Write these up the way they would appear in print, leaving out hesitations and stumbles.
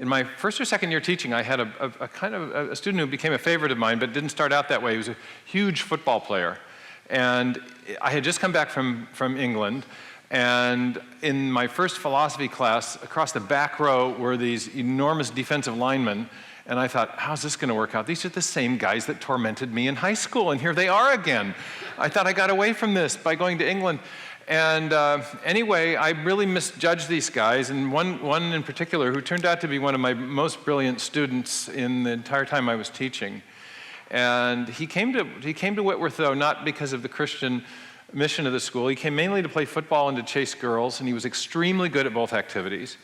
in my first or second year teaching, I had a kind of a student who became a favorite of mine, but didn't start out that way. He was a huge football player. And I had just come back from England, and in my first philosophy class, across the back row were these enormous defensive linemen, and I thought, how's this going to work out? These are the same guys that tormented me in high school, and here they are again. I thought I got away from this by going to England. And anyway, I really misjudged these guys, and one in particular who turned out to be one of my most brilliant students in the entire time I was teaching. And he came to Whitworth, though, not because of the Christian mission of the school. He came mainly to play football and to chase girls, and he was extremely good at both activities.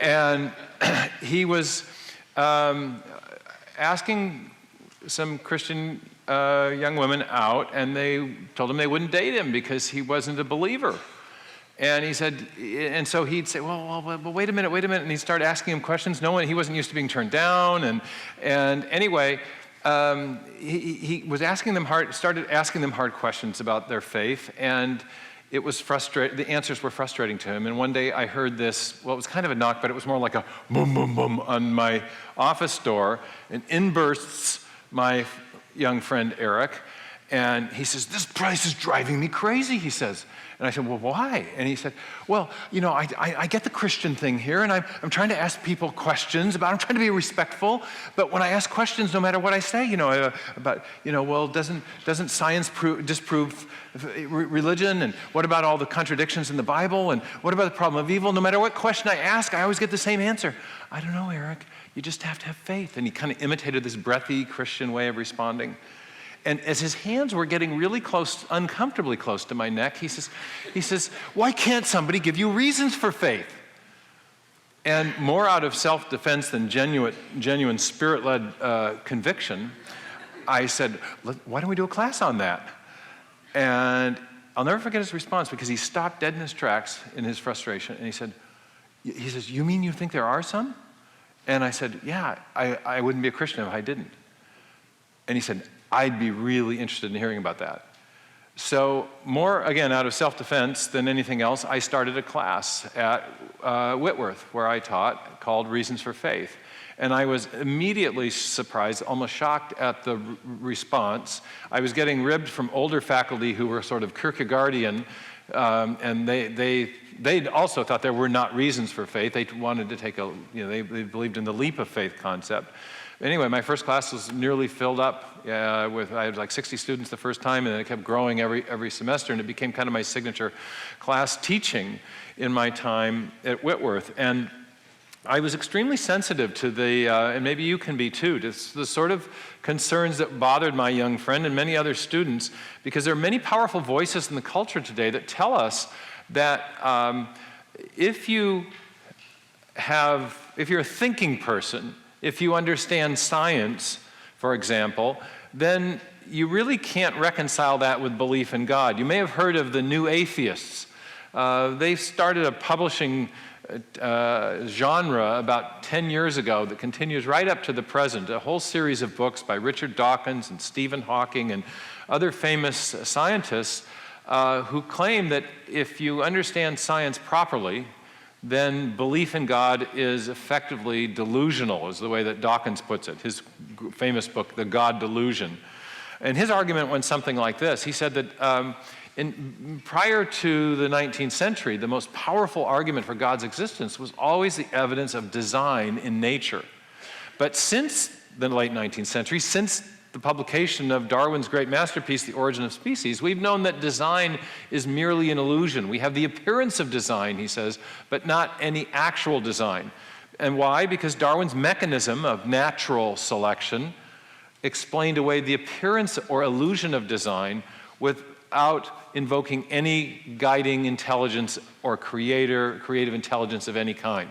And he was asking some Christian young women out, and they told him they wouldn't date him because he wasn't a believer. And he said, and so he'd say, well, wait a minute, and he'd start asking him questions. He wasn't used to being turned down, and anyway, he was started asking them hard questions about their faith, and it was frustrating. The answers were frustrating to him. And one day I heard this, well, it was kind of a knock, but it was more like a boom, boom, boom on my office door, and in bursts my young friend Eric, and he says, "This place is driving me crazy," he says. And I said, "Well, why?" And he said, "Well, I get the Christian thing here, and I'm trying to ask people questions I'm trying to be respectful, but when I ask questions, no matter what I say, well, doesn't science disprove religion, and what about all the contradictions in the Bible, and what about the problem of evil? No matter what question I ask, I always get the same answer. I don't know, Eric, you just have to have faith." And he kind of imitated this breathy Christian way of responding. And as his hands were getting really close, uncomfortably close to my neck, he says, "Why can't somebody give you reasons for faith?" And more out of self-defense than genuine spirit-led conviction, I said, "Why don't we do a class on that?" And I'll never forget his response, because he stopped dead in his tracks in his frustration, and he says, "You mean you think there are some?" And I said, "Yeah, I wouldn't be a Christian if I didn't." And he said, "I'd be really interested in hearing about that." So more, again, out of self-defense than anything else, I started a class at Whitworth, where I taught, called Reasons for Faith. And I was immediately surprised, almost shocked at the response. I was getting ribbed from older faculty who were sort of Kierkegaardian, and they also thought there were not reasons for faith. They wanted to take they believed in the leap of faith concept. Anyway, my first class was nearly filled up I had like 60 students the first time, and then it kept growing every semester, and it became kind of my signature class teaching in my time at Whitworth. And I was extremely sensitive to and maybe you can be too, to the sort of concerns that bothered my young friend and many other students, because there are many powerful voices in the culture today that tell us that if you're a thinking person, if you understand science, for example, then you really can't reconcile that with belief in God. You may have heard of the New Atheists. They started a publishing genre about 10 years ago that continues right up to the present, a whole series of books by Richard Dawkins and Stephen Hawking and other famous scientists who claim that if you understand science properly, then belief in God is effectively delusional, is the way that Dawkins puts it, his famous book, The God Delusion. And his argument went something like this. He said that prior to the 19th century, the most powerful argument for God's existence was always the evidence of design in nature. But since the late 19th century, since the publication of Darwin's great masterpiece, The Origin of Species, we've known that design is merely an illusion. We have the appearance of design, he says, but not any actual design. And why? Because Darwin's mechanism of natural selection explained away the appearance or illusion of design without invoking any guiding intelligence or creative intelligence of any kind.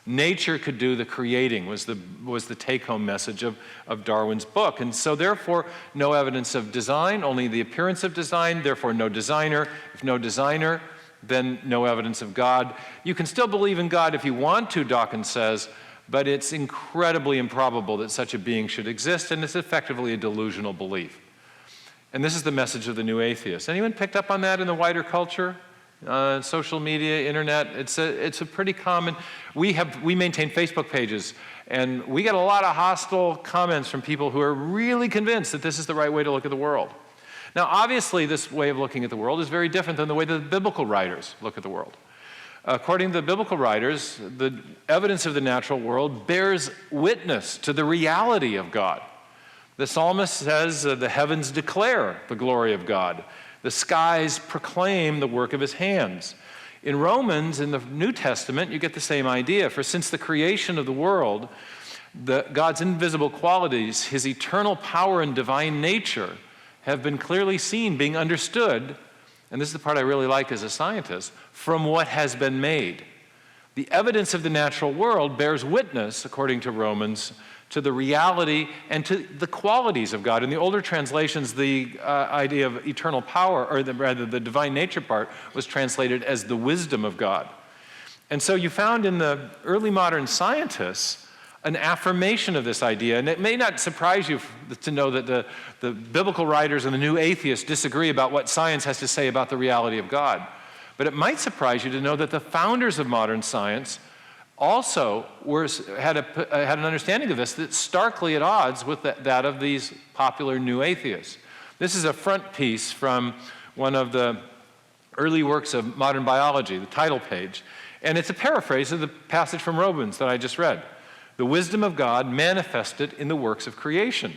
Nature could do the creating, was the take-home message of Darwin's book. And so therefore, no evidence of design, only the appearance of design, therefore no designer. If no designer, then no evidence of God. You can still believe in God if you want to, Dawkins says, but it's incredibly improbable that such a being should exist, and it's effectively a delusional belief. And this is the message of the New Atheists. Anyone picked up on that in the wider culture? social media, internet. It's a pretty common. We maintain Facebook pages, and we get a lot of hostile comments from people who are really convinced that this is the right way to look at the world. Now, obviously, this way of looking at the world is very different than the way the biblical writers look at the world. According to the biblical writers, the evidence of the natural world bears witness to the reality of God. The psalmist says, the heavens declare the glory of God. The skies proclaim the work of his hands. In Romans, in the New Testament, you get the same idea. For since the creation of the world, God's invisible qualities, his eternal power and divine nature, have been clearly seen, being understood, and this is the part I really like as a scientist, from what has been made. The evidence of the natural world bears witness, according to Romans, to the reality and to the qualities of God. In the older translations, the idea of eternal power, or rather the divine nature part, was translated as the wisdom of God. And so you found in the early modern scientists an affirmation of this idea. And it may not surprise you to know that the biblical writers and the new atheists disagree about what science has to say about the reality of God. But it might surprise you to know that the founders of modern science also had an understanding of this that's starkly at odds with that of these popular new atheists. This is a front piece from one of the early works of modern biology, the title page, and it's a paraphrase of the passage from Romans that I just read. The wisdom of God manifested in the works of creation.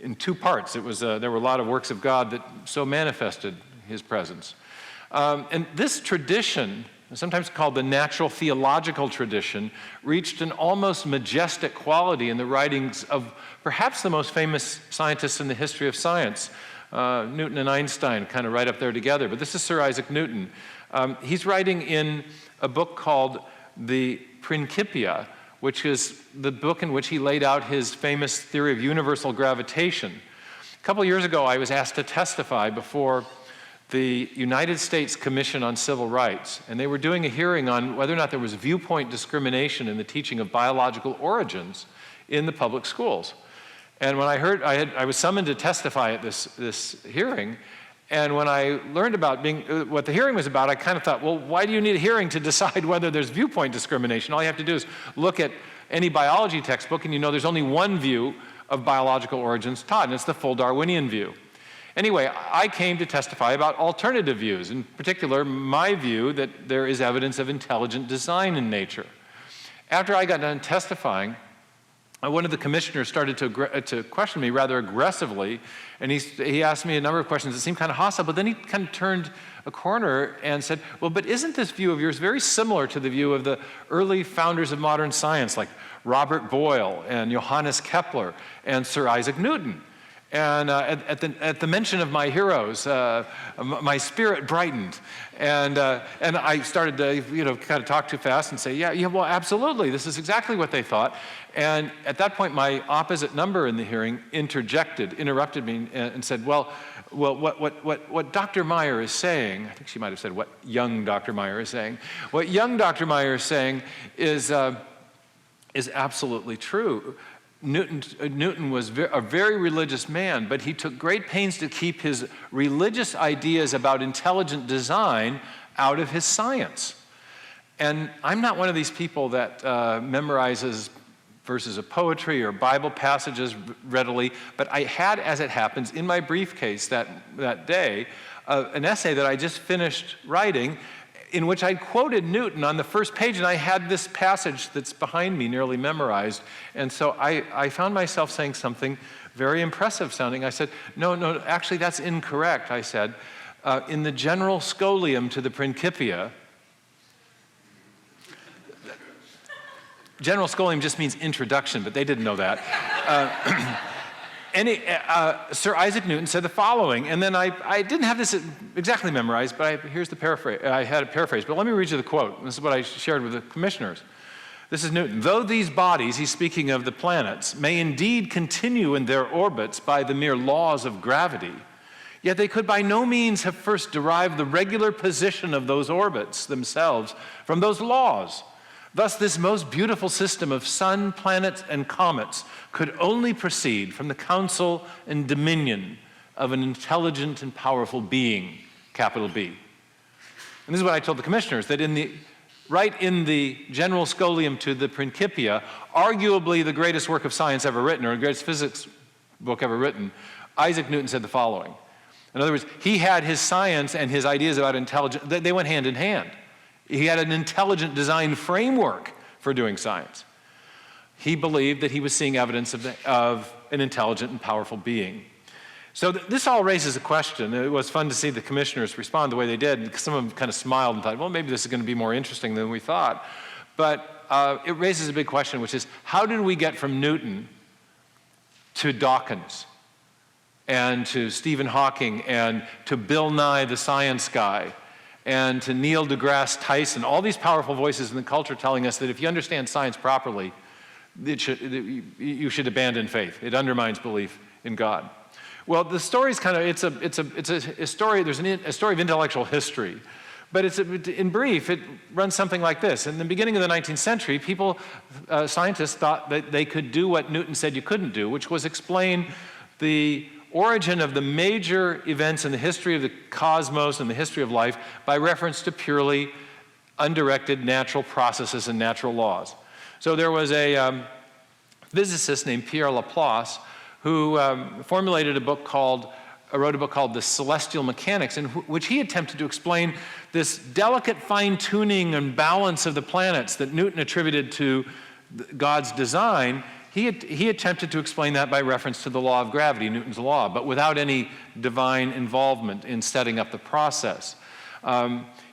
In two parts, there were a lot of works of God that so manifested his presence. And this tradition, sometimes called the natural theological tradition, reached an almost majestic quality in the writings of perhaps the most famous scientists in the history of science. Newton and Einstein kind of right up there together, but this is Sir Isaac Newton. He's writing in a book called the Principia, which is the book in which he laid out his famous theory of universal gravitation. A couple years ago, I was asked to testify before the United States Commission on Civil Rights, and they were doing a hearing on whether or not there was viewpoint discrimination in the teaching of biological origins in the public schools. And when I heard, I was summoned to testify at this hearing, and when I learned about what the hearing was about, I kind of thought, well, why do you need a hearing to decide whether there's viewpoint discrimination? All you have to do is look at any biology textbook, and you know there's only one view of biological origins taught, and it's the full Darwinian view. Anyway, I came to testify about alternative views, in particular, my view that there is evidence of intelligent design in nature. After I got done testifying, one of the commissioners started to question me rather aggressively, and he asked me a number of questions that seemed kind of hostile, but then he kind of turned a corner and said, well, but isn't this view of yours very similar to the view of the early founders of modern science, like Robert Boyle and Johannes Kepler and Sir Isaac Newton? And at the mention of my heroes, my spirit brightened, and I started to kind of talk too fast and say, yeah, well, absolutely, this is exactly what they thought. And at that point, my opposite number in the hearing interrupted me, and said, well, what Dr. Meyer is saying, I think she might have said what young Dr. Meyer is saying. What young Dr. Meyer is saying is absolutely true. Newton was a very religious man, but he took great pains to keep his religious ideas about intelligent design out of his science. And I'm not one of these people that memorizes verses of poetry or Bible passages readily, but I had, as it happens, in my briefcase that day, an essay that I just finished writing, in which I quoted Newton on the first page, and I had this passage that's behind me nearly memorized. And so I found myself saying something very impressive sounding. I said, no, actually that's incorrect, I said. In the general scholium to the Principia, general scholium just means introduction, but they didn't know that. Sir Isaac Newton said the following, and then I didn't have this exactly memorized, but here's the paraphrase. I had a paraphrase, but let me read you the quote. This is what I shared with the commissioners. This is Newton. Though these bodies, he's speaking of the planets, may indeed continue in their orbits by the mere laws of gravity, yet they could by no means have first derived the regular position of those orbits themselves from those laws. Thus, this most beautiful system of sun, planets, and comets could only proceed from the counsel and dominion of an intelligent and powerful being, capital B. And this is what I told the commissioners, that right in the general scholium to the Principia, arguably the greatest work of science ever written, or the greatest physics book ever written, Isaac Newton said the following. In other words, he had his science and his ideas about intelligence, they went hand in hand. He had an intelligent design framework for doing science. He believed that he was seeing evidence of an intelligent and powerful being. So this all raises a question. It was fun to see the commissioners respond the way they did. Some of them kind of smiled and thought, well, maybe this is going to be more interesting than we thought. But it raises a big question, which is, how did we get from Newton to Dawkins and to Stephen Hawking and to Bill Nye, the science guy, and to Neil deGrasse Tyson, all these powerful voices in the culture telling us that if you understand science properly, you should abandon faith. It undermines belief in God. Well, the story's kind of, it's a story, there's a story of intellectual history. But in brief, it runs something like this. In the beginning of the 19th century, scientists thought that they could do what Newton said you couldn't do, which was explain the origin of the major events in the history of the cosmos and the history of life by reference to purely undirected natural processes and natural laws. So there was a physicist named Pierre Laplace who wrote a book called The Celestial Mechanics, in which he attempted to explain this delicate fine-tuning and balance of the planets that Newton attributed to God's design. He attempted to explain that by reference to the law of gravity, Newton's law, but without any divine involvement in setting up the process.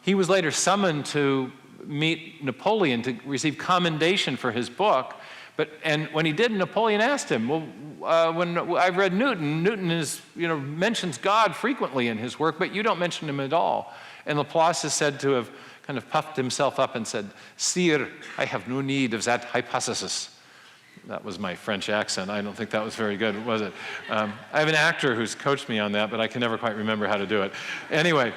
He was later summoned to meet Napoleon to receive commendation for his book. And when he did, Napoleon asked him, well, when I've read Newton is, mentions God frequently in his work, but you don't mention him at all. And Laplace is said to have kind of puffed himself up and said, "Sire, I have no need of that hypothesis." That was my French accent. I don't think that was very good, was it? I have an actor who's coached me on that, but I can never quite remember how to do it. Anyway,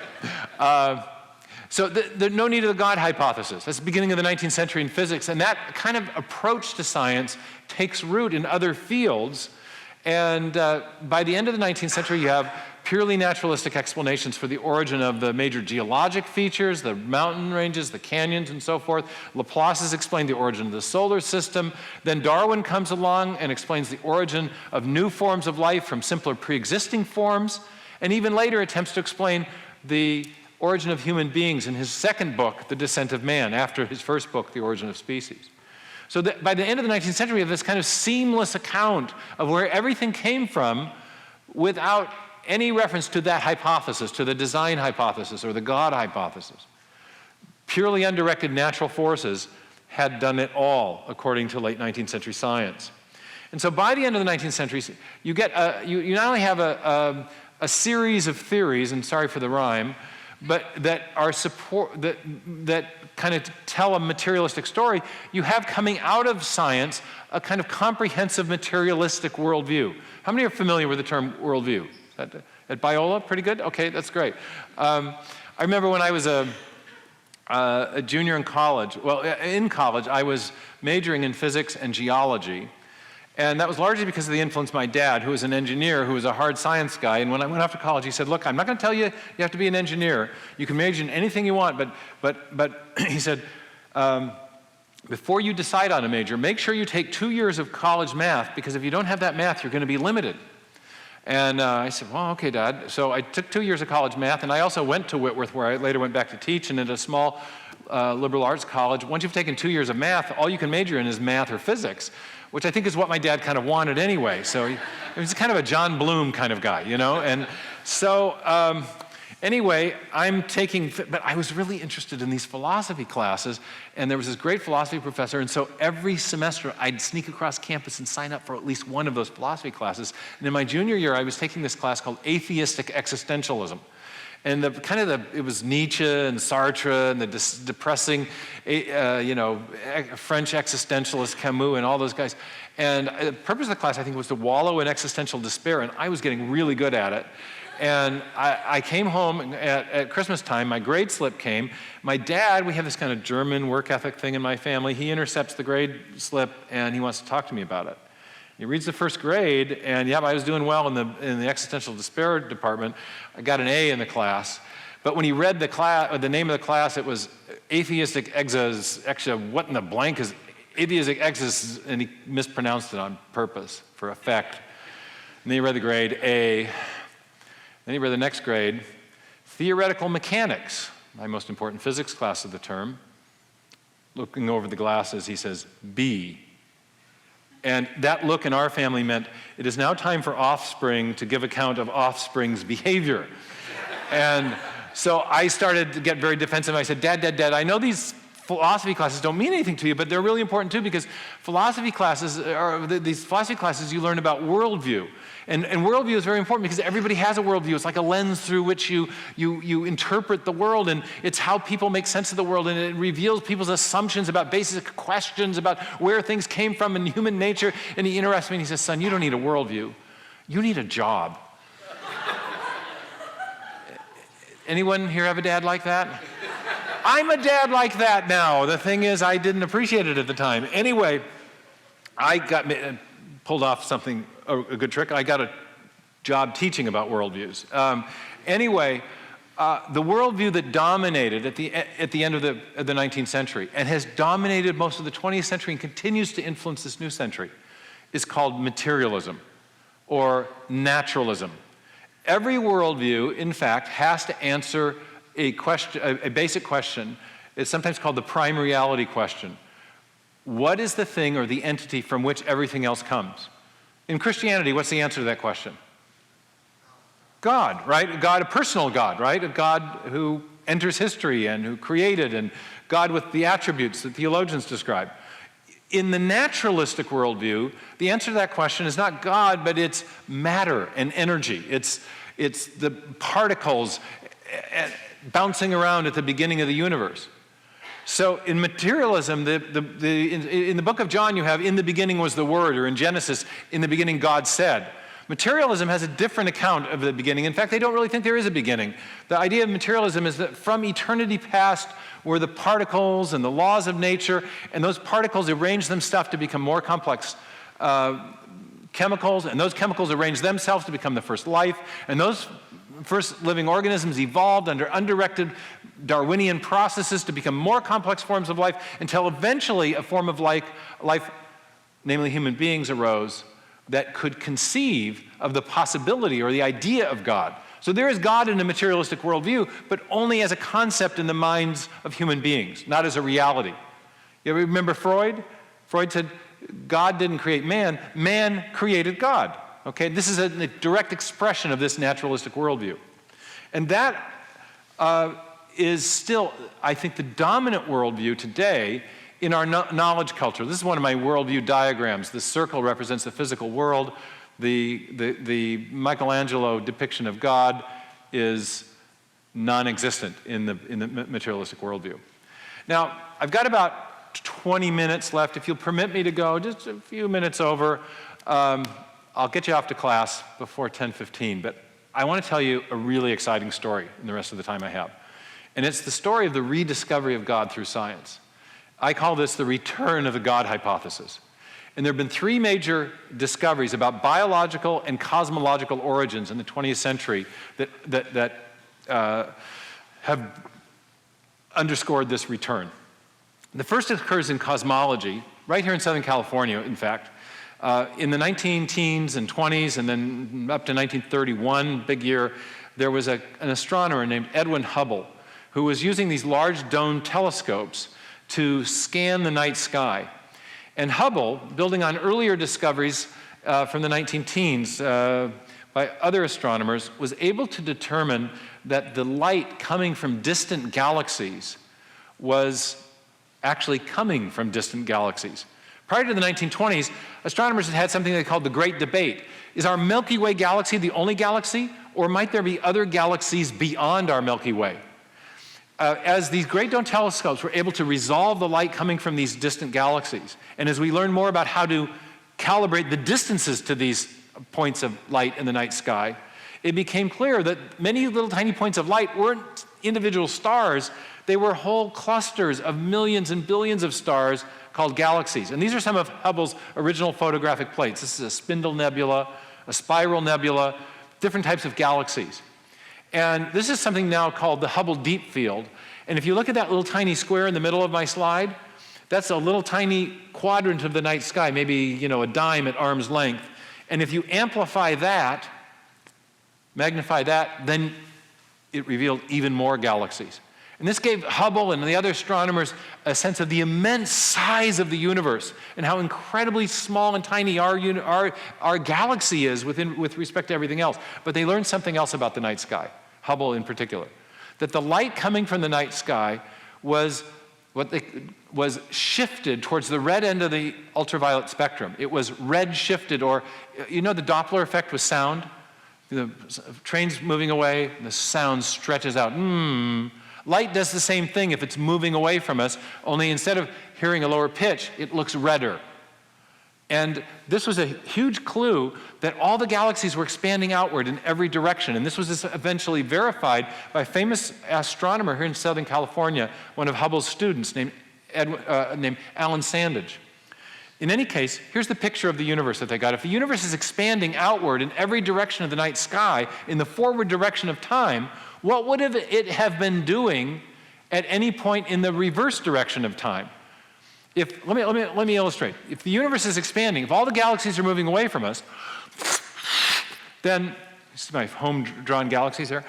so there's no need of the God hypothesis. That's the beginning of the 19th century in physics, and that kind of approach to science takes root in other fields. And by the end of the 19th century, you have purely naturalistic explanations for the origin of the major geologic features, the mountain ranges, the canyons, and so forth. Laplace has explained the origin of the solar system. Then Darwin comes along and explains the origin of new forms of life from simpler pre-existing forms, and even later attempts to explain the origin of human beings in his second book, The Descent of Man, after his first book, The Origin of Species. So by the end of the 19th century, we have this kind of seamless account of where everything came from without any reference to that hypothesis, to the design hypothesis or the God hypothesis. Purely undirected natural forces had done it all, according to late 19th century science. And so by the end of the 19th century, you not only have a series of theories, and sorry for the rhyme, but that kind of tell a materialistic story. You have coming out of science a kind of comprehensive materialistic worldview. How many are familiar with the term worldview? At Biola, pretty good? Okay, that's great. I remember when I was a junior in college. Well, in college, I was majoring in physics and geology. And that was largely because of the influence of my dad, who was an engineer, who was a hard science guy. And when I went off to college, he said, "Look, I'm not going to tell you you have to be an engineer. You can major in anything you want, but he said, before you decide on a major, make sure you take 2 years of college math, because if you don't have that math, you're going to be limited." And I said, "Well, okay, Dad." So I took 2 years of college math, and I also went to Whitworth, where I later went back to teach, and at a small liberal arts college. Once you've taken 2 years of math, all you can major in is math or physics, which I think is what my dad kind of wanted anyway. So he was kind of a John Bloom kind of guy, And so anyway, but I was really interested in these philosophy classes, and there was this great philosophy professor, and so every semester I'd sneak across campus and sign up for at least one of those philosophy classes. And in my junior year, I was taking this class called Atheistic Existentialism. And it was Nietzsche and Sartre and the depressing, French existentialist Camus and all those guys. And the purpose of the class, I think, was to wallow in existential despair, and I was getting really good at it. And I came home at Christmas time, my grade slip came. My dad, we have this kind of German work ethic thing in my family. He intercepts the grade slip, and he wants to talk to me about it. He reads the first grade, and I was doing well in the existential despair department. I got an A in the class. But when he read the name of the class, it was Atheistic what in the blank is Atheistic Exes, and he mispronounced it on purpose, for effect. And then he read the grade A. Then he read the next grade, Theoretical Mechanics, my most important physics class of the term. Looking over the glasses, he says, B. And that look in our family meant, it is now time for offspring to give account of offspring's behavior. And so I started to get very defensive. I said, Dad, I know these philosophy classes don't mean anything to you, but they're really important too, because philosophy classes, you learn about worldview. And worldview is very important because everybody has a worldview. It's like a lens through which you interpret the world, and it's how people make sense of the world, and it reveals people's assumptions about basic questions about where things came from in human nature. And he interrupts me and he says, son, you don't need a worldview. You need a job. Anyone here have a dad like that? I'm a dad like that now. The thing is, I didn't appreciate it at the time. Anyway, I pulled off something, a good trick. I got a job teaching about worldviews. The worldview that dominated at the end of the 19th century and has dominated most of the 20th century and continues to influence this new century is called materialism or naturalism. Every worldview, in fact, has to answer a basic question. It's sometimes called the prime reality question. What is the thing or the entity from which everything else comes? In Christianity, what's the answer to that question? God, right? God, a personal God, right? A God who enters history and who created, and God with the attributes that theologians describe. In the naturalistic worldview, the answer to that question is not God, but it's matter and energy. It's the particles bouncing around at the beginning of the universe. So in materialism, in the book of John you have, in the beginning was the Word, or in Genesis, in the beginning God said. Materialism has a different account of the beginning. In fact, they don't really think there is a beginning. The idea of materialism is that from eternity past were the particles and the laws of nature, and those particles arrange themselves to become more complex chemicals, and those chemicals arrange themselves to become the first life, and those first living organisms evolved under undirected Darwinian processes to become more complex forms of life until eventually a form of life, namely human beings, arose that could conceive of the possibility or the idea of God. So there is God in a materialistic worldview, but only as a concept in the minds of human beings, not as a reality. You ever remember Freud? Freud said, God didn't create man, man created God. Okay, this is a direct expression of this naturalistic worldview. And that is still, I think, the dominant worldview today in our knowledge culture. This is one of my worldview diagrams. This circle represents the physical world. The Michelangelo depiction of God is non-existent in the materialistic worldview. Now, I've got about 20 minutes left. If you'll permit me to go just a few minutes over, I'll get you off to class before 10:15, but I want to tell you a really exciting story in the rest of the time I have. And it's the story of the rediscovery of God through science. I call this the return of the God hypothesis. And there have been three major discoveries about biological and cosmological origins in the 20th century that have underscored this return. The first occurs in cosmology, right here in Southern California, in fact. In the 19-teens and 20s, and then up to 1931, big year, there was an astronomer named Edwin Hubble who was using these large dome telescopes to scan the night sky. And Hubble, building on earlier discoveries from the 19-teens by other astronomers, was able to determine that the light coming from distant galaxies was actually coming from distant galaxies. Prior to the 1920s, astronomers had had something they called the Great Debate. Is our Milky Way galaxy the only galaxy, or might there be other galaxies beyond our Milky Way? As these great dome telescopes were able to resolve the light coming from these distant galaxies, and as we learn more about how to calibrate the distances to these points of light in the night sky, it became clear that many little tiny points of light weren't individual stars, they were whole clusters of millions and billions of stars called galaxies. And these are some of Hubble's original photographic plates. This is a spindle nebula, a spiral nebula, different types of galaxies. And this is something now called the Hubble Deep Field. And if you look at that little tiny square in the middle of my slide, that's a little tiny quadrant of the night sky, maybe, a dime at arm's length. And if you amplify that, magnify that, then it revealed even more galaxies. And this gave Hubble and the other astronomers a sense of the immense size of the universe and how incredibly small and tiny our galaxy is with respect to everything else. But they learned something else about the night sky, Hubble in particular, that the light coming from the night sky was shifted towards the red end of the ultraviolet spectrum. It was red shifted, or the Doppler effect with sound. The train's moving away, the sound stretches out. Light does the same thing if it's moving away from us, only instead of hearing a lower pitch, it looks redder. And this was a huge clue that all the galaxies were expanding outward in every direction. And this was eventually verified by a famous astronomer here in Southern California, one of Hubble's students named Alan Sandage. In any case, here's the picture of the universe that they got. If the universe is expanding outward in every direction of the night sky, in the forward direction of time, what would it have been doing at any point in the reverse direction of time? Let me illustrate. If the universe is expanding, if all the galaxies are moving away from us, then, this is my home-drawn galaxies here.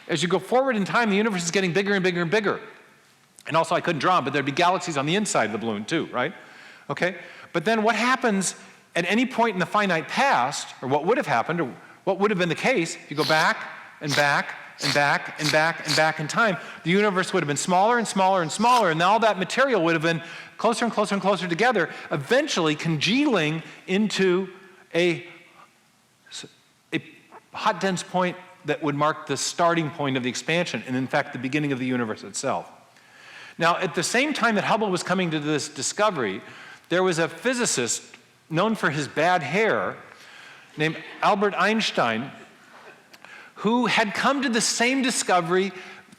As you go forward in time, the universe is getting bigger and bigger and bigger. And also, I couldn't draw them, but there'd be galaxies on the inside of the balloon too, right? Okay? But then what happens at any point in the finite past, or what would have happened, or what would have been the case, if you go back and back and back and back and back in time, the universe would have been smaller and smaller and smaller, and all that material would have been closer and closer and closer together, eventually congealing into a hot, dense point that would mark the starting point of the expansion, and in fact, the beginning of the universe itself. Now, at the same time that Hubble was coming to this discovery, there was a physicist known for his bad hair named Albert Einstein, who had come to the same discovery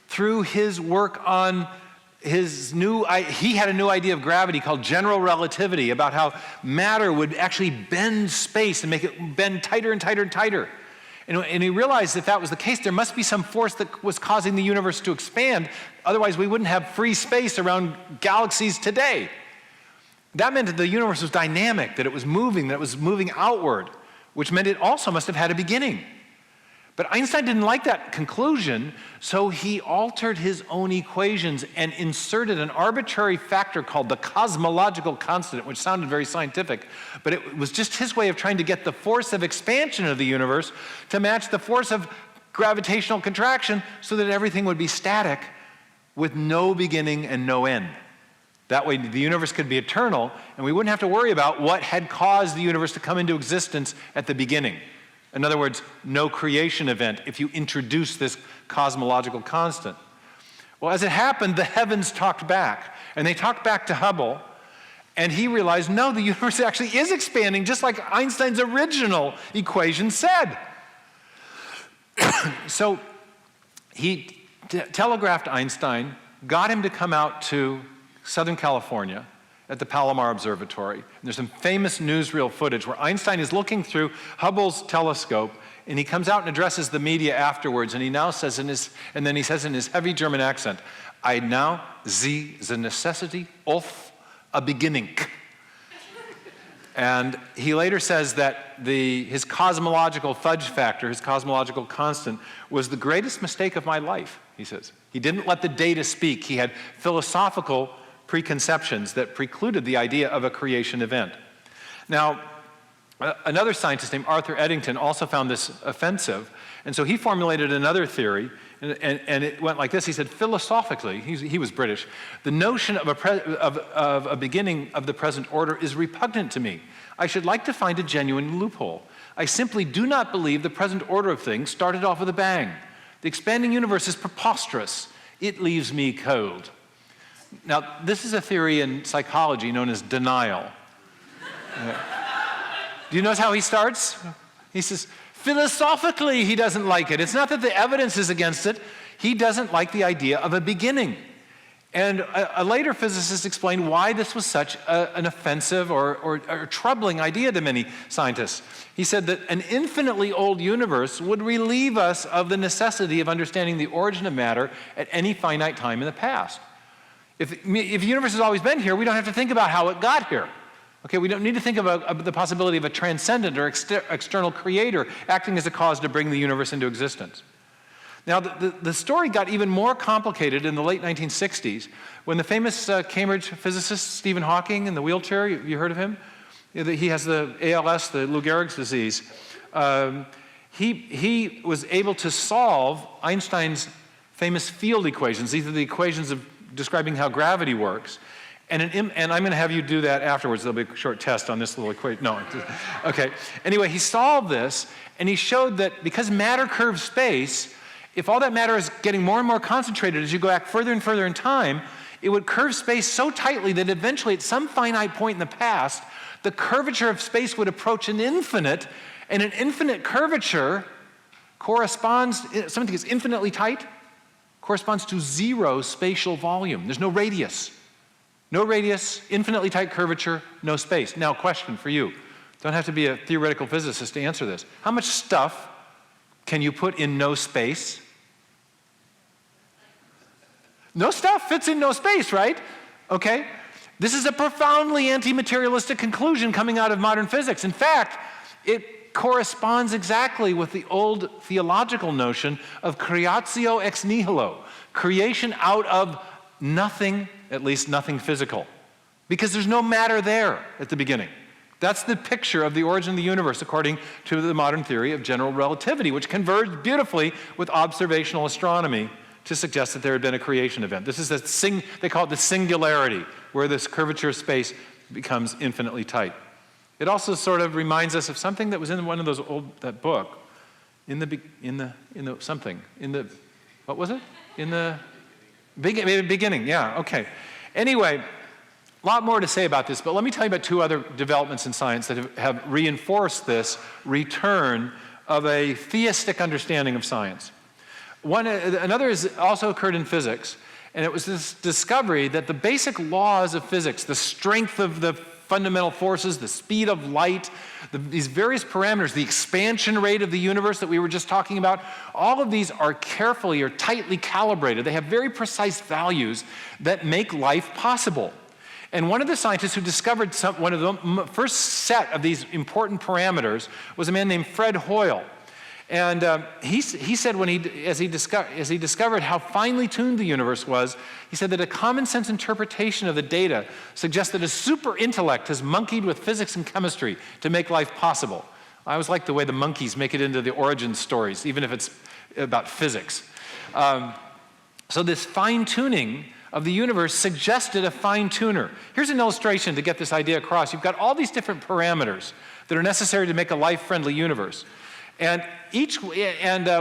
through his work on he had a new idea of gravity called general relativity, about how matter would actually bend space and make it bend tighter and tighter and tighter. And he realized if that was the case, there must be some force that was causing the universe to expand. Otherwise, we wouldn't have free space around galaxies today. That meant that the universe was dynamic, that it was moving outward, which meant it also must have had a beginning. But Einstein didn't like that conclusion, so he altered his own equations and inserted an arbitrary factor called the cosmological constant, which sounded very scientific, but it was just his way of trying to get the force of expansion of the universe to match the force of gravitational contraction so that everything would be static with no beginning and no end. That way the universe could be eternal, and we wouldn't have to worry about what had caused the universe to come into existence at the beginning. In other words, no creation event if you introduce this cosmological constant. Well, as it happened, the heavens talked back, and they talked back to Hubble, and he realized, no, the universe actually is expanding just like Einstein's original equation said. So he telegraphed Einstein, got him to come out to Southern California at the Palomar Observatory. And there's some famous newsreel footage where Einstein is looking through Hubble's telescope, and he comes out and addresses the media afterwards, and he now says in his heavy German accent, "I now see the necessity of a beginning." And he later says that his cosmological fudge factor, his cosmological constant, was the greatest mistake of my life, he says. He didn't let the data speak. He had philosophical preconceptions that precluded the idea of a creation event. Now, another scientist named Arthur Eddington also found this offensive, and so he formulated another theory, and it went like this. He said, philosophically, he was British, the notion of a beginning of the present order is repugnant to me. I should like to find a genuine loophole. I simply do not believe the present order of things started off with a bang. The expanding universe is preposterous. It leaves me cold. Now, this is a theory in psychology known as denial. Do you notice how he starts? He says, philosophically, he doesn't like it. It's not that the evidence is against it. He doesn't like the idea of a beginning. And a later physicist explained why this was such an offensive or troubling idea to many scientists. He said that an infinitely old universe would relieve us of the necessity of understanding the origin of matter at any finite time in the past. If the universe has always been here, we don't have to think about how it got here. Okay, we don't need to think about the possibility of a transcendent or external creator acting as a cause to bring the universe into existence. Now, the story got even more complicated in the late 1960s when the famous Cambridge physicist Stephen Hawking in the wheelchair, you heard of him? He has the ALS, the Lou Gehrig's disease. He was able to solve Einstein's famous field equations. These are the equations of describing how gravity works. And I'm going to have you do that afterwards. There'll be a short test on this little equation. No, okay. Anyway, he solved this, and he showed that because matter curves space, if all that matter is getting more and more concentrated as you go back further and further in time, it would curve space so tightly that eventually at some finite point in the past, the curvature of space would approach an infinite, and an infinite curvature corresponds, something is infinitely tight, corresponds to zero spatial volume. There's no radius. No radius, infinitely tight curvature, no space. Now, question for you. Don't have to be a theoretical physicist to answer this. How much stuff can you put in no space? No stuff fits in no space, right? Okay. This is a profoundly anti-materialistic conclusion coming out of modern physics. In fact, it corresponds exactly with the old theological notion of creatio ex nihilo, creation out of nothing, at least nothing physical, because there's no matter there at the beginning. That's the picture of the origin of the universe according to the modern theory of general relativity, which converged beautifully with observational astronomy to suggest that there had been a creation event. This is they call it the singularity, where this curvature of space becomes infinitely tight. It also sort of reminds us of something that was in one of those that book, what was it? In the beginning, yeah, okay. Anyway, a lot more to say about this, but let me tell you about two other developments in science that have reinforced this return of a theistic understanding of science. Another has also occurred in physics, and it was this discovery that the basic laws of physics, the strength of the fundamental forces, the speed of light, these various parameters, the expansion rate of the universe that we were just talking about, all of these are carefully or tightly calibrated. They have very precise values that make life possible. And one of the scientists who discovered one of the first set of these important parameters was a man named Fred Hoyle. And he said as he discovered how finely tuned the universe was, he said that a common sense interpretation of the data suggests that a super intellect has monkeyed with physics and chemistry to make life possible. I always like the way the monkeys make it into the origin stories, even if it's about physics. So this fine tuning of the universe suggested a fine tuner. Here's an illustration to get this idea across. You've got all these different parameters that are necessary to make a life-friendly universe. And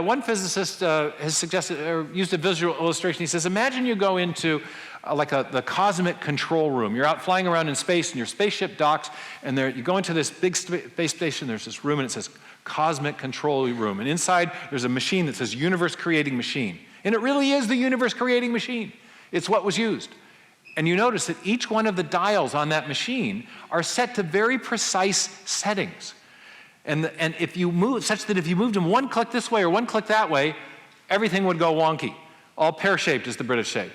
one physicist has suggested or used a visual illustration. He says, imagine you go into the cosmic control room. You're out flying around in space, and your spaceship docks, and you go into this big space station. There's this room, and it says cosmic control room. And inside, there's a machine that says universe creating machine. And it really is the universe creating machine. It's what was used. And you notice that each one of the dials on that machine are set to very precise settings. And if you move, such that if you moved them one click this way or one click that way, everything would go wonky. All pear-shaped, as the British say.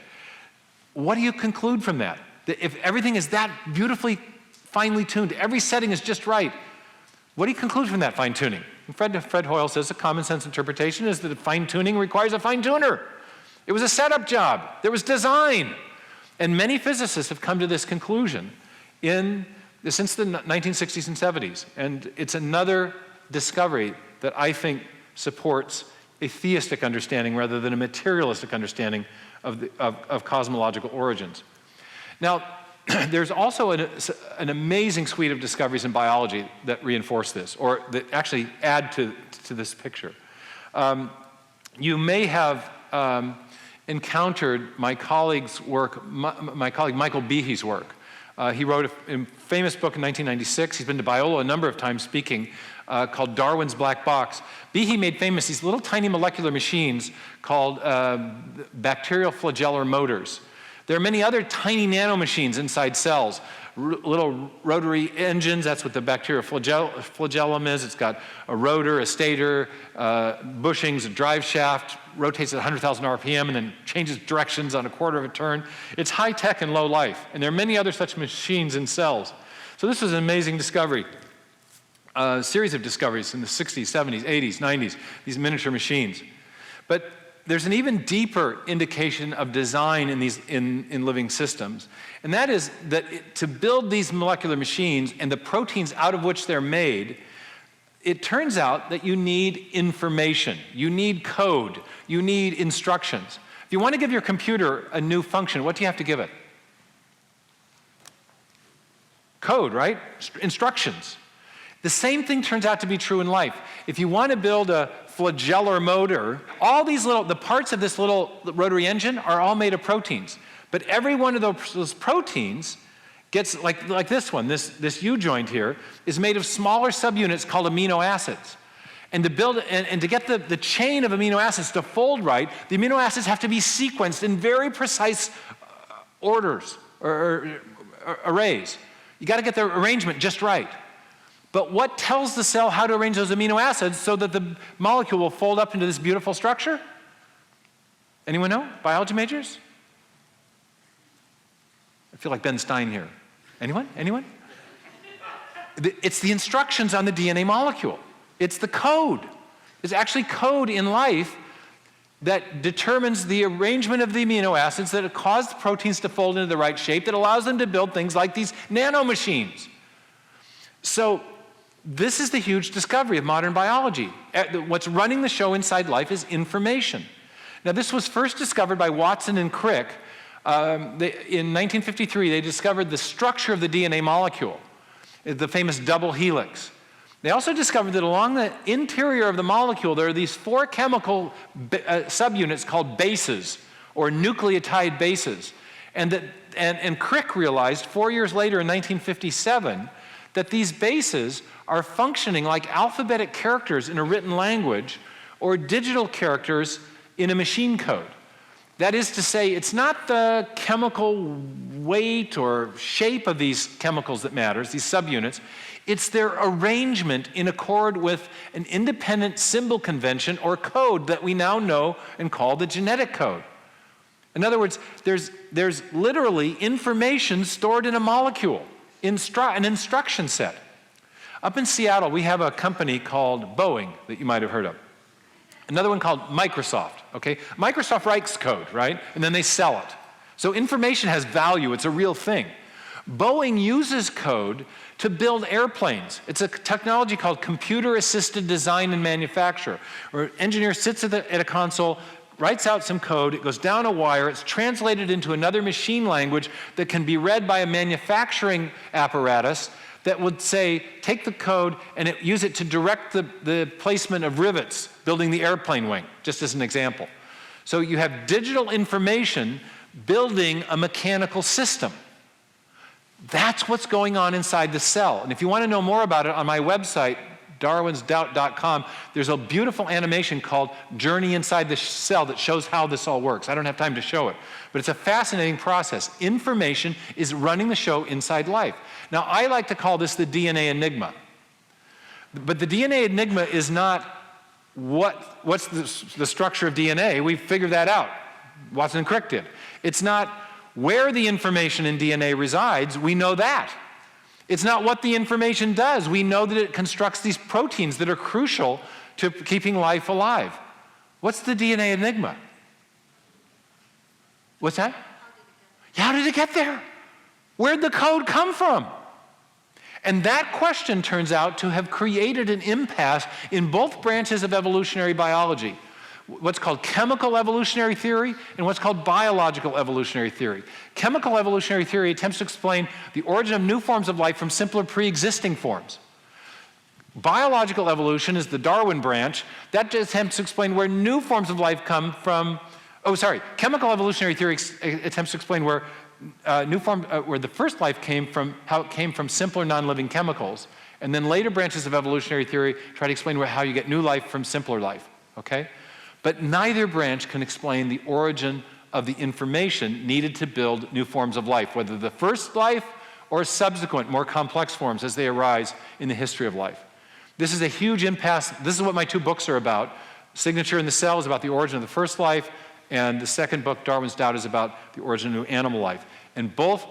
What do you conclude from that? That if everything is that beautifully, finely tuned, every setting is just right, what do you conclude from that fine-tuning? Fred Hoyle says a common sense interpretation is that fine-tuning requires a fine-tuner. It was a setup job. There was design. And many physicists have come to this conclusion since the 1960s and 70s. And it's another discovery that I think supports a theistic understanding rather than a materialistic understanding of cosmological origins. Now, there's also an amazing suite of discoveries in biology that reinforce this, or that actually add to this picture. You may have encountered my colleague's work, my colleague Michael Behe's work. He wrote a famous book in 1996. He's been to Biola a number of times speaking, called Darwin's Black Box. Behe made famous these little tiny molecular machines called bacterial flagellar motors There are many other tiny nanomachines inside cells. Little rotary engines, that's what the bacterial flagellum is. It's got a rotor, a stator, bushings, a drive shaft, rotates at 100,000 RPM and then changes directions on a quarter of a turn. It's high tech and low life. And there are many other such machines in cells. So this was an amazing discovery. A series of discoveries in the 60s, 70s, 80s, 90s, these miniature machines. But there's an even deeper indication of design in living systems, and that is that to build these molecular machines and the proteins out of which they're made, it turns out that you need information, you need code, you need instructions. If you want to give your computer a new function, what do you have to give it? Code, right? Instructions. The same thing turns out to be true in life. If you want to build a flagellar motor, all these the parts of this little rotary engine are all made of proteins. But every one of those proteins gets, like this one, this U-joint here, is made of smaller subunits called amino acids. And to build, and to get the chain of amino acids to fold right, the amino acids have to be sequenced in very precise orders, or arrays. You got to get the arrangement just right. But what tells the cell how to arrange those amino acids so that the molecule will fold up into this beautiful structure? Anyone know? Biology majors? I feel like Ben Stein here. Anyone? Anyone? It's the instructions on the DNA molecule. It's the code. It's actually code in life that determines the arrangement of the amino acids that cause the proteins to fold into the right shape that allows them to build things like these nanomachines. So this is the huge discovery of modern biology. What's running the show inside life is information. Now, this was first discovered by Watson and Crick. In 1953, they discovered the structure of the DNA molecule, the famous double helix. They also discovered that along the interior of the molecule, there are these 4 chemical subunits called bases, or nucleotide bases. And Crick realized 4 years later in 1957 that these bases are functioning like alphabetic characters in a written language or digital characters in a machine code. That is to say, it's not the chemical weight or shape of these chemicals that matters, these subunits. It's their arrangement in accord with an independent symbol convention or code that we now know and call the genetic code. In other words, there's literally information stored in a molecule, an instruction set. Up in Seattle, we have a company called Boeing that you might have heard of. Another one called Microsoft, okay? Microsoft writes code, right? And then they sell it. So information has value, it's a real thing. Boeing uses code to build airplanes. It's a technology called computer-assisted design and manufacture, where an engineer sits at a console, writes out some code, it goes down a wire, it's translated into another machine language that can be read by a manufacturing apparatus that would say, take the code and use it to direct the placement of rivets, building the airplane wing, just as an example. So you have digital information building a mechanical system. That's what's going on inside the cell. And if you want to know more about it, on my website, darwinsdoubt.com, there's a beautiful animation called Journey Inside the Cell that shows how this all works. I don't have time to show it, but it's a fascinating process. Information is running the show inside life. Now, I like to call this the DNA enigma. But the DNA enigma is not what's the structure of DNA. We figured that out. Watson and Crick did. It's not where the information in DNA resides. We know that. It's not what the information does. We know that it constructs these proteins that are crucial to keeping life alive. What's the DNA enigma? What's that? How did it get there? Where'd the code come from? And that question turns out to have created an impasse in both branches of evolutionary biology. What's called chemical evolutionary theory and what's called biological evolutionary theory. Chemical evolutionary theory attempts to explain the origin of new forms of life from simpler pre-existing forms. Biological evolution is the Darwin branch. That attempts to explain where new forms of life come from. Chemical evolutionary theory attempts to explain where where the first life came from, how it came from simpler non-living chemicals. And then later branches of evolutionary theory try to explain how you get new life from simpler life, okay? But neither branch can explain the origin of the information needed to build new forms of life, whether the first life or subsequent, more complex forms as they arise in the history of life. This is a huge impasse. This is what my 2 books are about. Signature in the Cell is about the origin of the first life, and the second book, Darwin's Doubt, is about the origin of new animal life. And both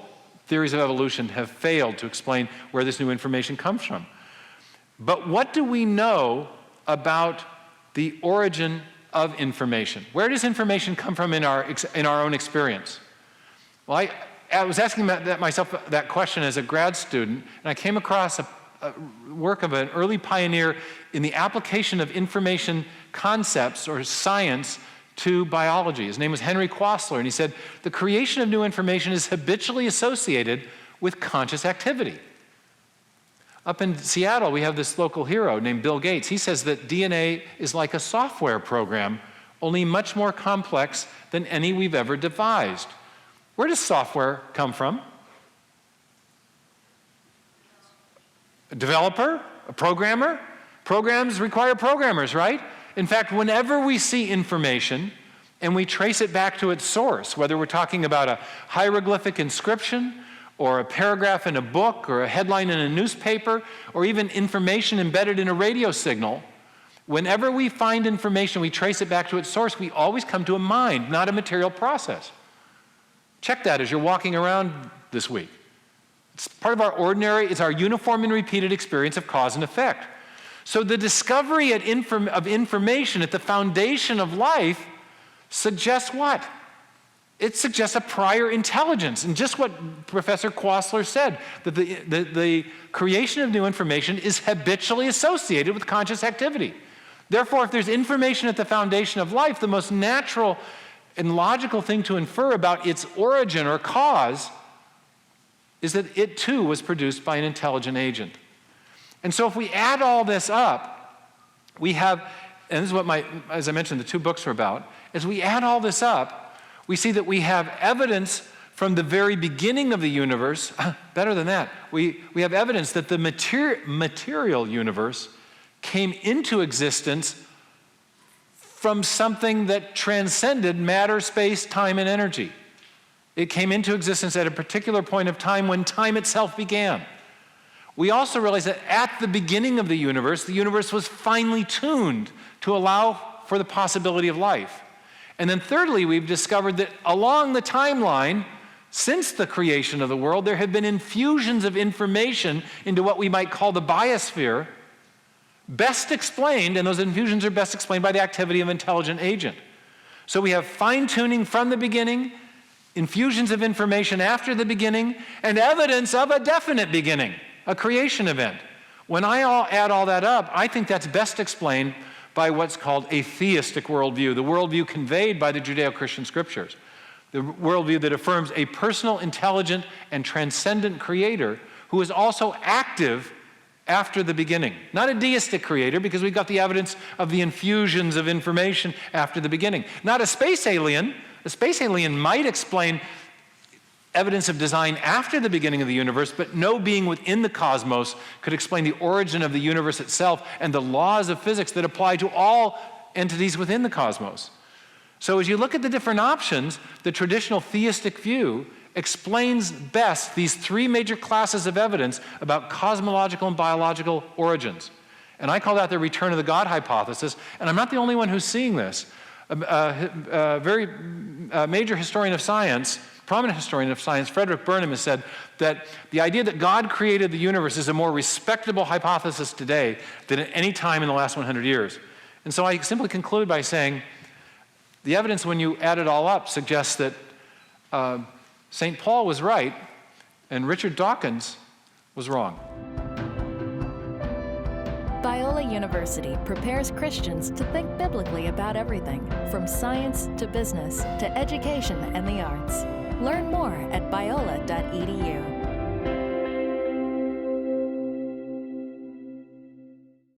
theories of evolution have failed to explain where this new information comes from. But what do we know about the origin of information? Where does information come from in our own experience? Well, I was asking myself that question as a grad student, and I came across a work of an early pioneer in the application of information concepts or science to biology. His name was Henry Quasler, and he said, the creation of new information is habitually associated with conscious activity. Up in Seattle, we have this local hero named Bill Gates. He says that DNA is like a software program, only much more complex than any we've ever devised. Where does software come from? A developer? A programmer? Programs require programmers, right? In fact, whenever we see information and we trace it back to its source, whether we're talking about a hieroglyphic inscription or a paragraph in a book or a headline in a newspaper or even information embedded in a radio signal, whenever we find information, we trace it back to its source, we always come to a mind, not a material process. Check that as you're walking around this week. It's part of our ordinary, it's our uniform and repeated experience of cause and effect. So the discovery of information at the foundation of life suggests what? It suggests a prior intelligence. And just what Professor Quasler said, that the creation of new information is habitually associated with conscious activity. Therefore, if there's information at the foundation of life, the most natural and logical thing to infer about its origin or cause is that it too was produced by an intelligent agent. And so if we add all this up, we have, and this is what as I mentioned, the 2 books are about, as we add all this up, we see that we have evidence from the very beginning of the universe, better than that, we have evidence that the material universe came into existence from something that transcended matter, space, time, and energy. It came into existence at a particular point of time when time itself began. We also realize that at the beginning of the universe was finely tuned to allow for the possibility of life. And then thirdly, we've discovered that along the timeline, since the creation of the world, there have been infusions of information into what we might call the biosphere, best explained, and those infusions are best explained by the activity of an intelligent agent. So we have fine-tuning from the beginning, infusions of information after the beginning, and evidence of a definite beginning, a creation event. When I add all that up, I think that's best explained by what's called a theistic worldview, the worldview conveyed by the Judeo-Christian scriptures, the worldview that affirms a personal, intelligent, and transcendent creator who is also active after the beginning. Not a deistic creator, because we've got the evidence of the infusions of information after the beginning. Not a space alien. A space alien might explain evidence of design after the beginning of the universe, but no being within the cosmos could explain the origin of the universe itself and the laws of physics that apply to all entities within the cosmos. So as you look at the different options, the traditional theistic view explains best these 3 major classes of evidence about cosmological and biological origins. And I call that the return of the God hypothesis, and I'm not the only one who's seeing this. A very major historian of science, prominent historian of science, Frederick Burnham, has said that the idea that God created the universe is a more respectable hypothesis today than at any time in the last 100 years. And so I simply conclude by saying the evidence, when you add it all up, suggests that St. Paul was right and Richard Dawkins was wrong. Biola University prepares Christians to think biblically about everything, from science to business to education and the arts. Learn more at biola.edu.